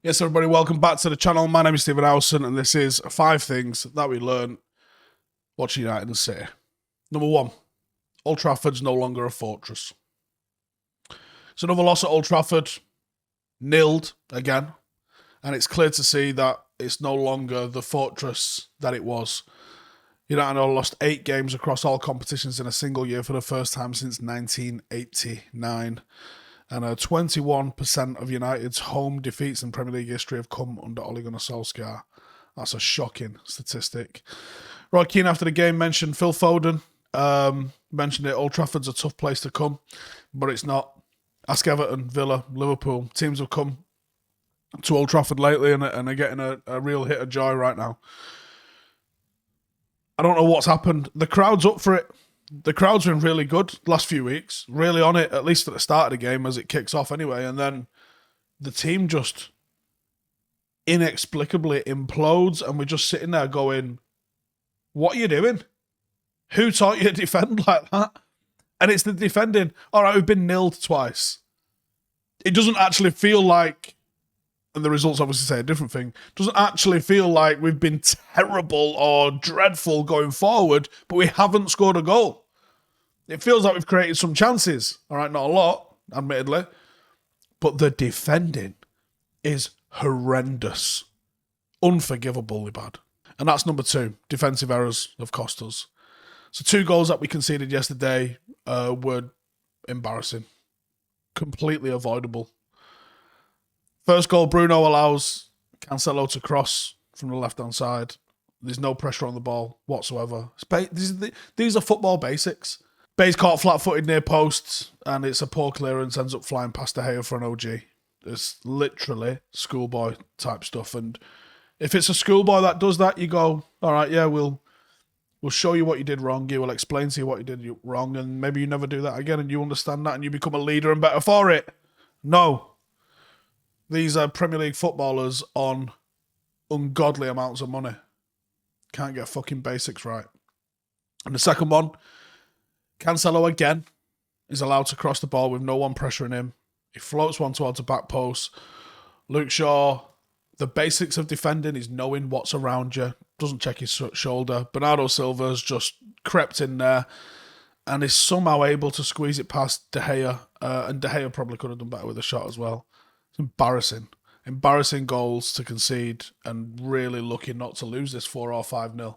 Yes, everybody, welcome back to the channel. My name is Stephen Howson, and this is 5 things that we learned watching United and City. Number 1, Old Trafford's no longer a fortress. It's another loss at Old Trafford, nilled again, and it's clear to see that it's no longer the fortress that it was. United lost 8 games across all competitions in a single year for the first time since 1989. And 21% of United's home defeats in Premier League history have come under Ole Gunnar Solskjaer. That's a shocking statistic. Roy Keane, after the game, mentioned Phil Foden. Mentioned it, Old Trafford's a tough place to come, but it's not. Ask Everton, Villa, Liverpool. Teams have come to Old Trafford lately and are getting a real hit of joy right now. I don't know what's happened. The crowd's up for it. The crowd's been really good the last few weeks, really on it, at least at the start of the game as it kicks off anyway. And then the team just inexplicably implodes, and we're just sitting there going, what are you doing? Who taught you to defend like that? And it's the defending. All right, we've been nilled twice. It doesn't actually feel like, and the results obviously say a different thing, doesn't actually feel like we've been terrible or dreadful going forward, but we haven't scored a goal. It feels like we've created some chances. All right, not a lot, admittedly, but the defending is horrendous. Unforgivably bad. And that's number 2. Defensive errors have cost us. So 2 goals that we conceded yesterday were embarrassing. Completely avoidable. First goal, Bruno allows Cancelo to cross from the left-hand side. There's no pressure on the ball whatsoever. These are football basics. Bay's caught flat-footed near posts, and it's a poor clearance, ends up flying past De Gea for an OG. It's literally schoolboy type stuff. And if it's a schoolboy that does that, you go, all right, yeah, we'll show you what you did wrong. You will explain to you what you did wrong, and maybe you never do that again, and you understand that, and you become a leader and better for it. No. These are Premier League footballers on ungodly amounts of money. Can't get fucking basics right. And the second one, Cancelo again is allowed to cross the ball with no one pressuring him. He floats one towards the back post. Luke Shaw, the basics of defending is knowing what's around you. Doesn't check his shoulder. Bernardo Silva's just crept in there and is somehow able to squeeze it past De Gea. And De Gea probably could have done better with a shot as well. Embarrassing. Embarrassing goals to concede and really lucky not to lose this 4 or 5-0.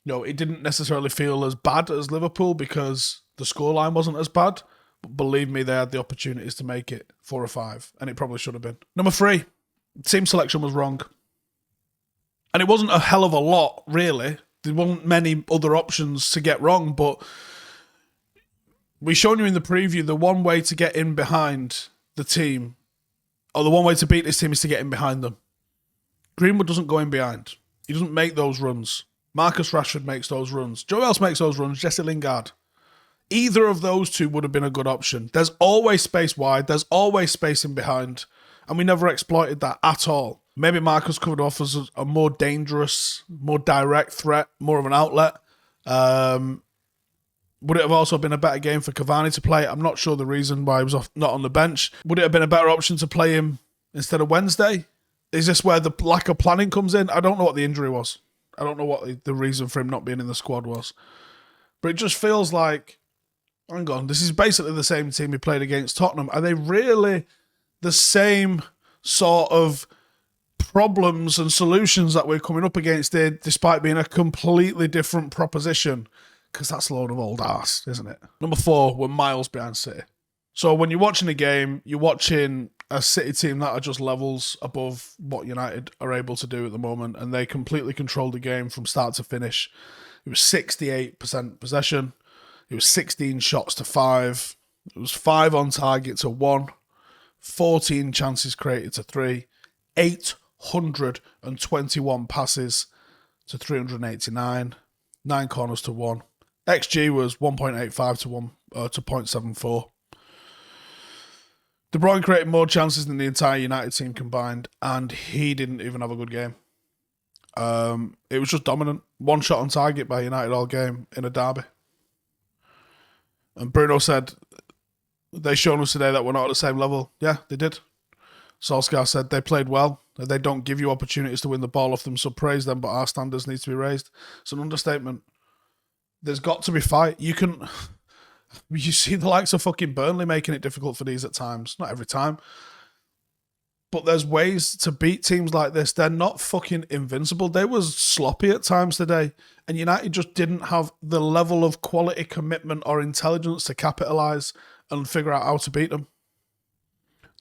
No, it didn't necessarily feel as bad as Liverpool because the scoreline wasn't as bad. But believe me, they had the opportunities to make it 4 or 5, and it probably should have been. Number 3, team selection was wrong. And it wasn't a hell of a lot, really. There weren't many other options to get wrong, but we've shown you in the preview the one way to get in behind the team, or the one way to beat this team is to get in behind them. Greenwood doesn't go in behind. He doesn't make those runs. Marcus Rashford makes those runs. Joe else makes those runs. Jesse Lingard. Either of those two would have been a good option. There's always space wide. There's always space in behind. And we never exploited that at all. Maybe Marcus could offer us a more dangerous, more direct threat, more of an outlet. Would it have also been a better game for Cavani to play? I'm not sure the reason why he was not on the bench. Would it have been a better option to play him instead of Wednesday? Is this where the lack of planning comes in? I don't know what the injury was. I don't know what the reason for him not being in the squad was. But it just feels like, hang on, this is basically the same team we played against Tottenham. Are they really the same sort of problems and solutions that we're coming up against here, despite being a completely different proposition? Because that's a load of old arse, isn't it? Number 4, we're miles behind City. So when you're watching a game, you're watching a City team that are just levels above what United are able to do at the moment, and they completely controlled the game from start to finish. It was 68% possession. It was 16 shots to 5. It was 5 on target to 1. 14 chances created to 3. 821 passes to 389. 9 corners to 1. XG was 1.85 to 0.74. De Bruyne created more chances than the entire United team combined, and he didn't even have a good game. It was just dominant. 1 shot on target by United all game in a derby. And Bruno said, they shown us today that we're not at the same level. Yeah, they did. Solskjaer said they played well. They don't give you opportunities to win the ball off them, so praise them, but our standards need to be raised. It's an understatement. There's got to be fight. You see the likes of fucking Burnley making it difficult for these at times. Not every time. But there's ways to beat teams like this. They're not fucking invincible. They was sloppy at times today. And United just didn't have the level of quality, commitment, or intelligence to capitalise and figure out how to beat them.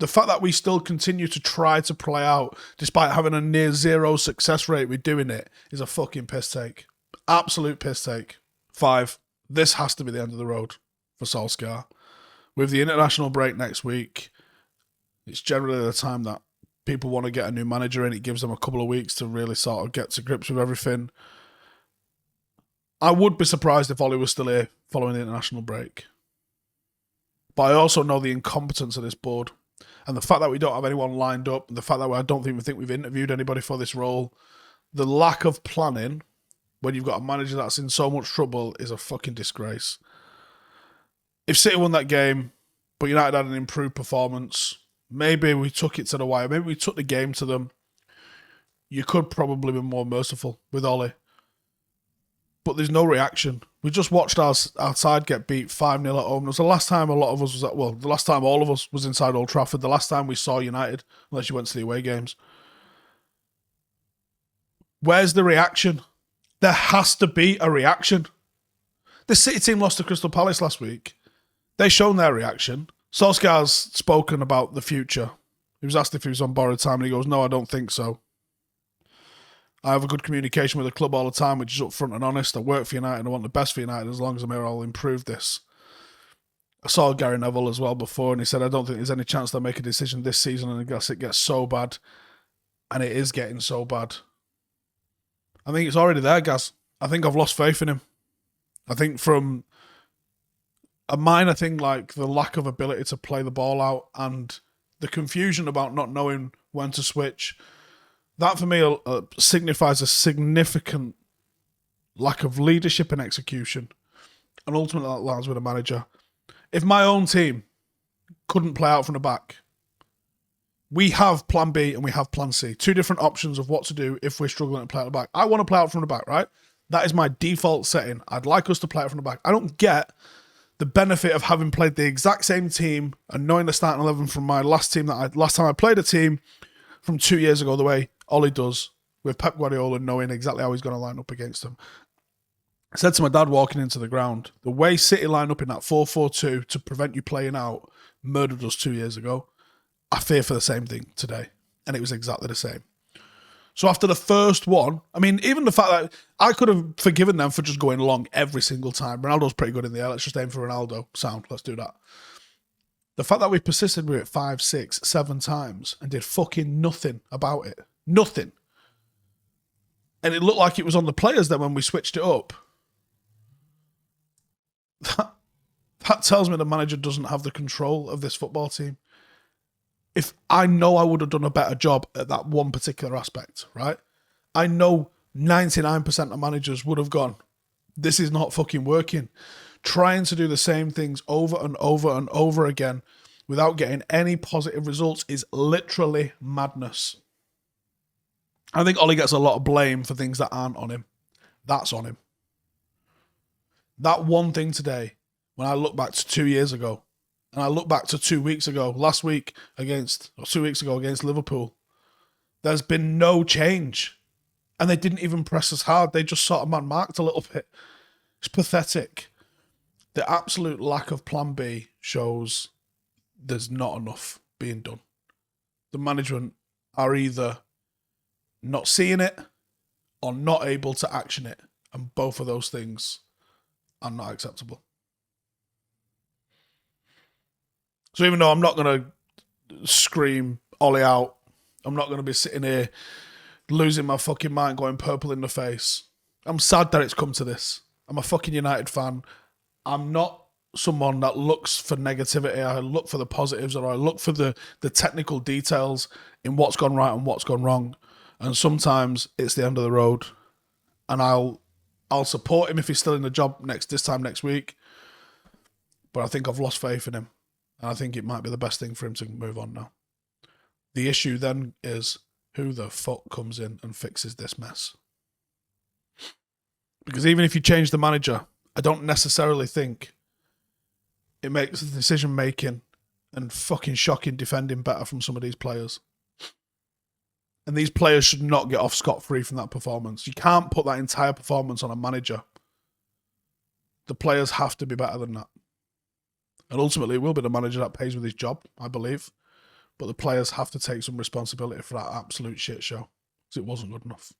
The fact that we still continue to try to play out, despite having a near zero success rate with doing it, is a fucking piss take. Absolute piss take. 5. This has to be the end of the road for Solskjaer. With the international break next week, it's generally the time that people want to get a new manager in. It gives them a couple of weeks to really sort of get to grips with everything. I would be surprised if Ollie was still here following the international break. But I also know the incompetence of this board. And the fact that we don't have anyone lined up, the fact that I don't even think we've interviewed anybody for this role, the lack of planning when you've got a manager that's in so much trouble is a fucking disgrace. If City won that game, but United had an improved performance, maybe we took it to the wire, maybe we took the game to them, you could probably be more merciful with Ollie. But there's no reaction. We just watched our side get beat 5-0 at home. It was the last time a lot of us the last time all of us was inside Old Trafford, the last time we saw United, unless you went to the away games. Where's the reaction? There has to be a reaction. The City team lost to Crystal Palace last week. They've shown their reaction. Solskjaer's spoken about the future. He was asked if he was on borrowed time, and he goes, "No, I don't think so. I have a good communication with the club all the time, which is upfront and honest. I work for United and I want the best for United. As long as I'm here, I'll improve this." I saw Gary Neville as well before, and he said, "I don't think there's any chance they'll make a decision this season unless it gets so bad." And it is getting so bad. I think it's already there, Gaz. I think I've lost faith in him. I think from a minor thing like the lack of ability to play the ball out and the confusion about not knowing when to switch, that for me signifies a significant lack of leadership and execution. And ultimately that lands with a manager. If my own team couldn't play out from the back, we have plan B and we have plan C. 2 different options of what to do if we're struggling to play out the back. I want to play out from the back, right? That is my default setting. I'd like us to play out from the back. I don't get the benefit of having played the exact same team and knowing the starting 11 from my last team last time I played a team from 2 years ago, the way Ollie does, with Pep Guardiola knowing exactly how he's going to line up against them. I said to my dad walking into the ground, the way City line up in that 4-4-2 to prevent you playing out murdered us 2 years ago. I fear for the same thing today. And it was exactly the same. So after the first one, I mean, even the fact that I could have forgiven them for just going long every single time. Ronaldo's pretty good in the air. Let's just aim for Ronaldo. Sound. Let's do that. The fact that we persisted with it 5, 6, 7 times and did fucking nothing about it. Nothing. And it looked like it was on the players then when we switched it up. That tells me the manager doesn't have the control of this football team. If I know I would have done a better job at that one particular aspect, right? I know 99% of managers would have gone, this is not fucking working. Trying to do the same things over and over and over again without getting any positive results is literally madness. I think Ollie gets a lot of blame for things that aren't on him. That's on him. That one thing today, when I look back to 2 years ago, and I look back to 2 weeks ago, 2 weeks ago against Liverpool, there's been no change. And they didn't even press us hard. They just sort of man-marked a little bit. It's pathetic. The absolute lack of plan B shows there's not enough being done. The management are either not seeing it or not able to action it. And both of those things are not acceptable. So even though I'm not going to scream Ollie out, I'm not going to be sitting here losing my fucking mind, going purple in the face. I'm sad that it's come to this. I'm a fucking United fan. I'm not someone that looks for negativity. I look for the positives, or I look for the technical details in what's gone right and what's gone wrong. And sometimes it's the end of the road. And I'll support him if he's still in the job this time next week. But I think I've lost faith in him. And I think it might be the best thing for him to move on now. The issue then is, who the fuck comes in and fixes this mess? Because even if you change the manager, I don't necessarily think it makes the decision making and fucking shocking defending better from some of these players. And these players should not get off scot-free from that performance. You can't put that entire performance on a manager. The players have to be better than that. And ultimately, it will be the manager that pays with his job, I believe. But the players have to take some responsibility for that absolute shit show, because it wasn't good enough.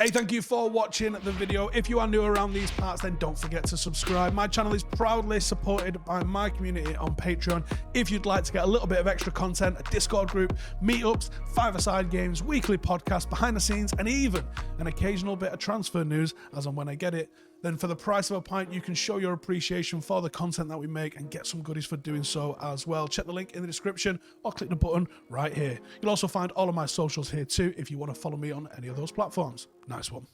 Hey, thank you for watching the video. If you are new around these parts, then don't forget to subscribe. My channel is proudly supported by my community on Patreon. If you'd like to get a little bit of extra content, a Discord group, meetups, five-a-side games, weekly podcasts, behind the scenes, and even an occasional bit of transfer news as and when I get it, then for the price of a pint, you can show your appreciation for the content that we make and get some goodies for doing so as well. Check the link in the description or click the button right here. You'll also find all of my socials here too if you want to follow me on any of those platforms. Nice one.